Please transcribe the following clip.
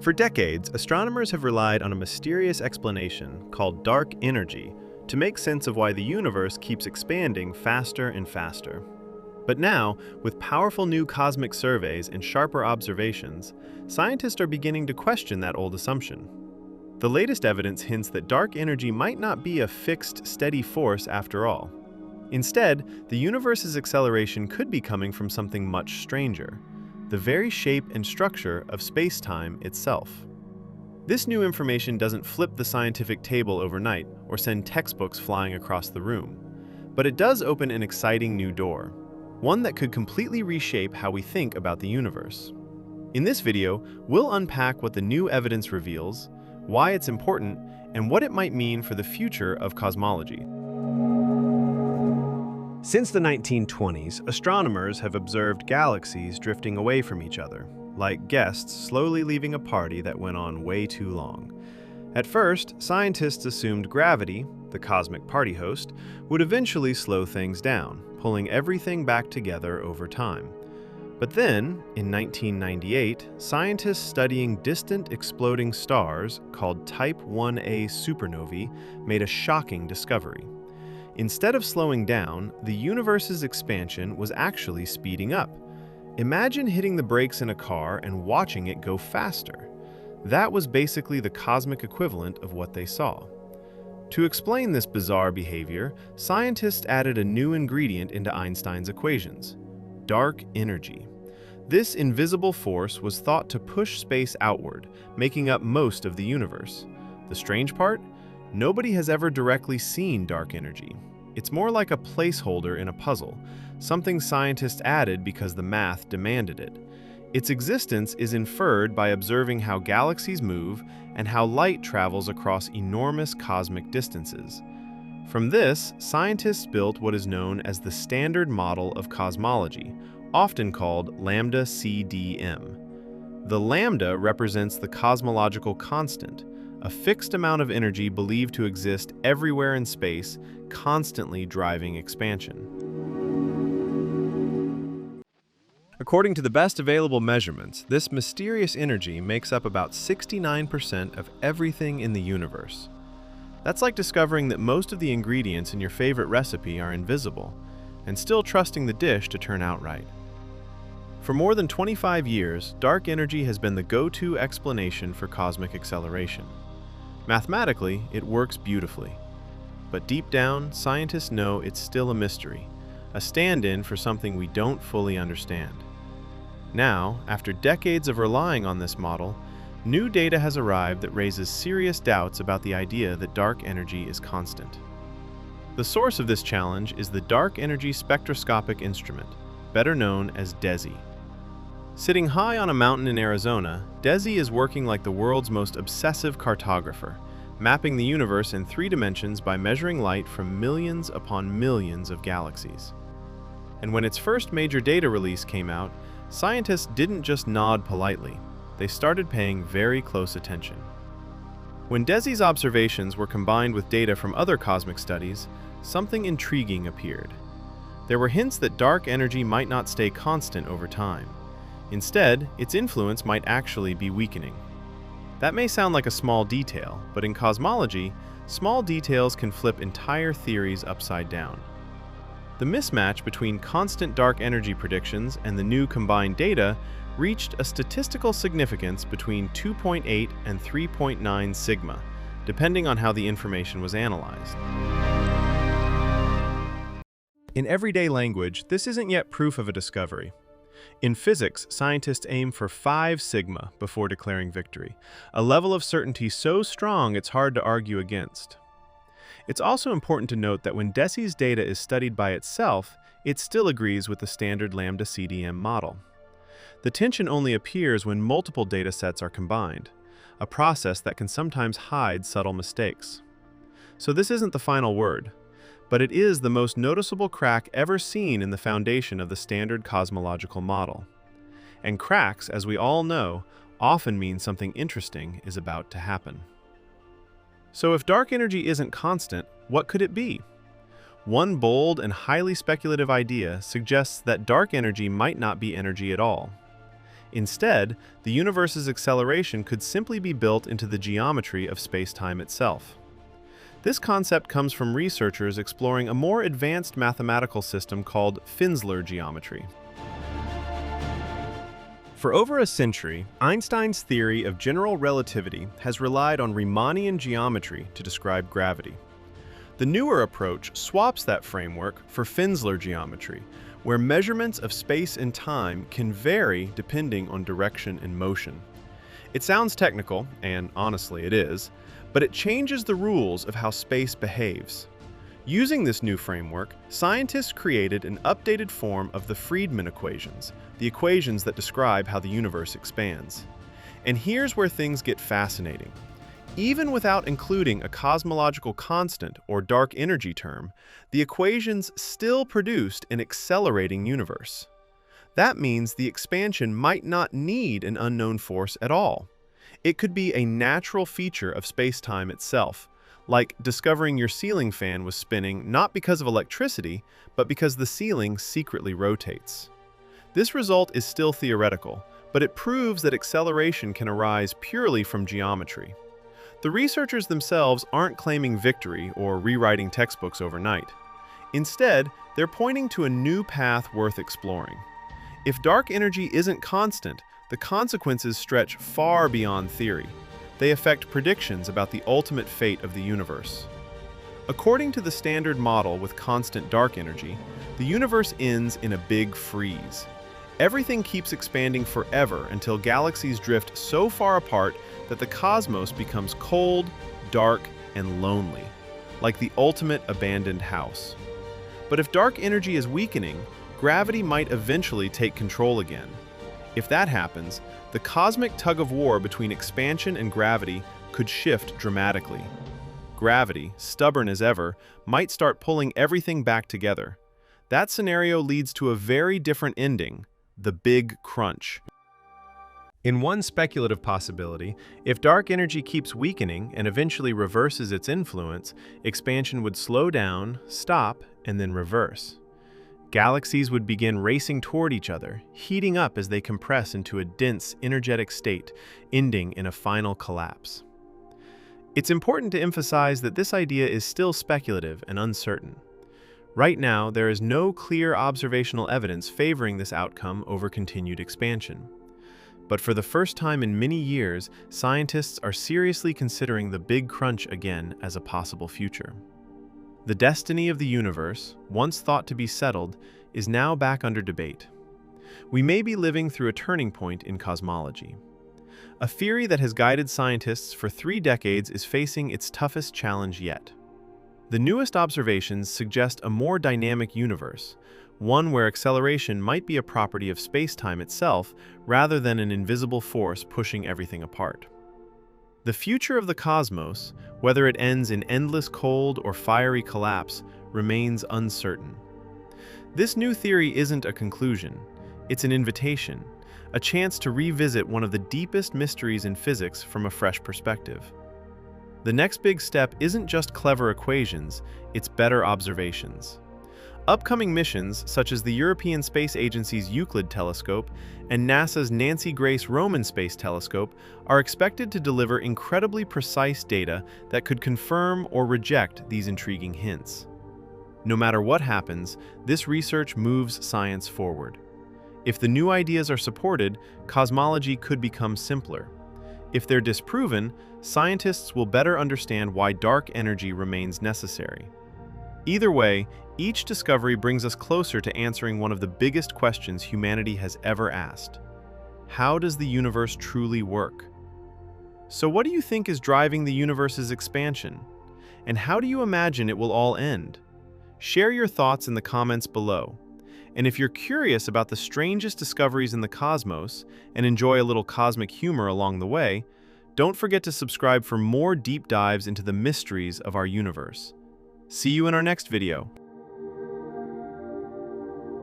For decades, astronomers have relied on a mysterious explanation called dark energy to make sense of why the universe keeps expanding faster and faster. But now, with powerful new cosmic surveys and sharper observations, scientists are beginning to question that old assumption. The latest evidence hints that dark energy might not be a fixed, steady force after all. Instead, the universe's acceleration could be coming from something much stranger: the very shape and structure of space-time itself. This new information doesn't flip the scientific table overnight or send textbooks flying across the room, but it does open an exciting new door, one that could completely reshape how we think about the universe. In this video, we'll unpack what the new evidence reveals, why it's important, and what it might mean for the future of cosmology. Since the 1920s, astronomers have observed galaxies drifting away from each other, like guests slowly leaving a party that went on way too long. At first, scientists assumed gravity, the cosmic party host, would eventually slow things down, pulling everything back together over time. But then, in 1998, scientists studying distant exploding stars called Type 1a supernovae made a shocking discovery. Instead of slowing down, the universe's expansion was actually speeding up. Imagine hitting the brakes in a car and watching it go faster. That was basically the cosmic equivalent of what they saw. To explain this bizarre behavior, scientists added a new ingredient into Einstein's equations: dark energy. This invisible force was thought to push space outward, making up most of the universe. The strange part? Nobody has ever directly seen dark energy. It's more like a placeholder in a puzzle, something scientists added because the math demanded it. Its existence is inferred by observing how galaxies move and how light travels across enormous cosmic distances. From this, scientists built what is known as the Standard Model of Cosmology, often called lambda CDM. The lambda represents the cosmological constant, a fixed amount of energy believed to exist everywhere in space, constantly driving expansion. According to the best available measurements, this mysterious energy makes up about 69% of everything in the universe. That's like discovering that most of the ingredients in your favorite recipe are invisible, and still trusting the dish to turn out right. For more than 25 years, dark energy has been the go-to explanation for cosmic acceleration. Mathematically, it works beautifully. But deep down, scientists know it's still a mystery, a stand-in for something we don't fully understand. Now, after decades of relying on this model, new data has arrived that raises serious doubts about the idea that dark energy is constant. The source of this challenge is the Dark Energy Spectroscopic Instrument, better known as DESI. Sitting high on a mountain in Arizona, DESI is working like the world's most obsessive cartographer, mapping the universe in 3 dimensions by measuring light from millions upon millions of galaxies. And when its first major data release came out, scientists didn't just nod politely, they started paying very close attention. When DESI's observations were combined with data from other cosmic studies, something intriguing appeared. There were hints that dark energy might not stay constant over time. Instead, its influence might actually be weakening. That may sound like a small detail, but in cosmology, small details can flip entire theories upside down. The mismatch between constant dark energy predictions and the new combined data reached a statistical significance between 2.8 and 3.9 sigma, depending on how the information was analyzed. In everyday language, this isn't yet proof of a discovery. In physics, scientists aim for 5 sigma before declaring victory, a level of certainty so strong it's hard to argue against. It's also important to note that when DESI's data is studied by itself, it still agrees with the standard lambda CDM model. The tension only appears when multiple data sets are combined, a process that can sometimes hide subtle mistakes. So this isn't the final word, but it is the most noticeable crack ever seen in the foundation of the standard cosmological model. And cracks, as we all know, often mean something interesting is about to happen. So if dark energy isn't constant, what could it be? One bold and highly speculative idea suggests that dark energy might not be energy at all. Instead, the universe's acceleration could simply be built into the geometry of spacetime itself. This concept comes from researchers exploring a more advanced mathematical system called Finsler geometry. For over a century, Einstein's theory of general relativity has relied on Riemannian geometry to describe gravity. The newer approach swaps that framework for Finsler geometry, where measurements of space and time can vary depending on direction and motion. It sounds technical, and honestly it is, but it changes the rules of how space behaves. Using this new framework, scientists created an updated form of the Friedmann equations, the equations that describe how the universe expands. And here's where things get fascinating. Even without including a cosmological constant or dark energy term, the equations still produced an accelerating universe. That means the expansion might not need an unknown force at all. It could be a natural feature of spacetime itself, like discovering your ceiling fan was spinning not because of electricity, but because the ceiling secretly rotates. This result is still theoretical, but it proves that acceleration can arise purely from geometry. The researchers themselves aren't claiming victory or rewriting textbooks overnight. Instead, they're pointing to a new path worth exploring. If dark energy isn't constant, the consequences stretch far beyond theory. They affect predictions about the ultimate fate of the universe. According to the standard model with constant dark energy, the universe ends in a big freeze. Everything keeps expanding forever until galaxies drift so far apart that the cosmos becomes cold, dark, and lonely, like the ultimate abandoned house. But if dark energy is weakening, gravity might eventually take control again. If that happens, the cosmic tug-of-war between expansion and gravity could shift dramatically. Gravity, stubborn as ever, might start pulling everything back together. That scenario leads to a very different ending: the Big Crunch. In one speculative possibility, if dark energy keeps weakening and eventually reverses its influence, expansion would slow down, stop, and then reverse. Galaxies would begin racing toward each other, heating up as they compress into a dense, energetic state, ending in a final collapse. It's important to emphasize that this idea is still speculative and uncertain. Right now, there is no clear observational evidence favoring this outcome over continued expansion. But for the first time in many years, scientists are seriously considering the Big Crunch again as a possible future. The destiny of the universe, once thought to be settled, is now back under debate. We may be living through a turning point in cosmology. A theory that has guided scientists for 3 decades is facing its toughest challenge yet. The newest observations suggest a more dynamic universe, one where acceleration might be a property of spacetime itself rather than an invisible force pushing everything apart. The future of the cosmos, whether it ends in endless cold or fiery collapse, remains uncertain. This new theory isn't a conclusion, it's an invitation, a chance to revisit one of the deepest mysteries in physics from a fresh perspective. The next big step isn't just clever equations, it's better observations. Upcoming missions, such as the European Space Agency's Euclid telescope and NASA's Nancy Grace Roman Space Telescope, are expected to deliver incredibly precise data that could confirm or reject these intriguing hints. No matter what happens, this research moves science forward. If the new ideas are supported, cosmology could become simpler. If they're disproven, scientists will better understand why dark energy remains necessary. Either way, each discovery brings us closer to answering one of the biggest questions humanity has ever asked. How does the universe truly work? So what do you think is driving the universe's expansion? And how do you imagine it will all end? Share your thoughts in the comments below. And if you're curious about the strangest discoveries in the cosmos and enjoy a little cosmic humor along the way, don't forget to subscribe for more deep dives into the mysteries of our universe. See you in our next video.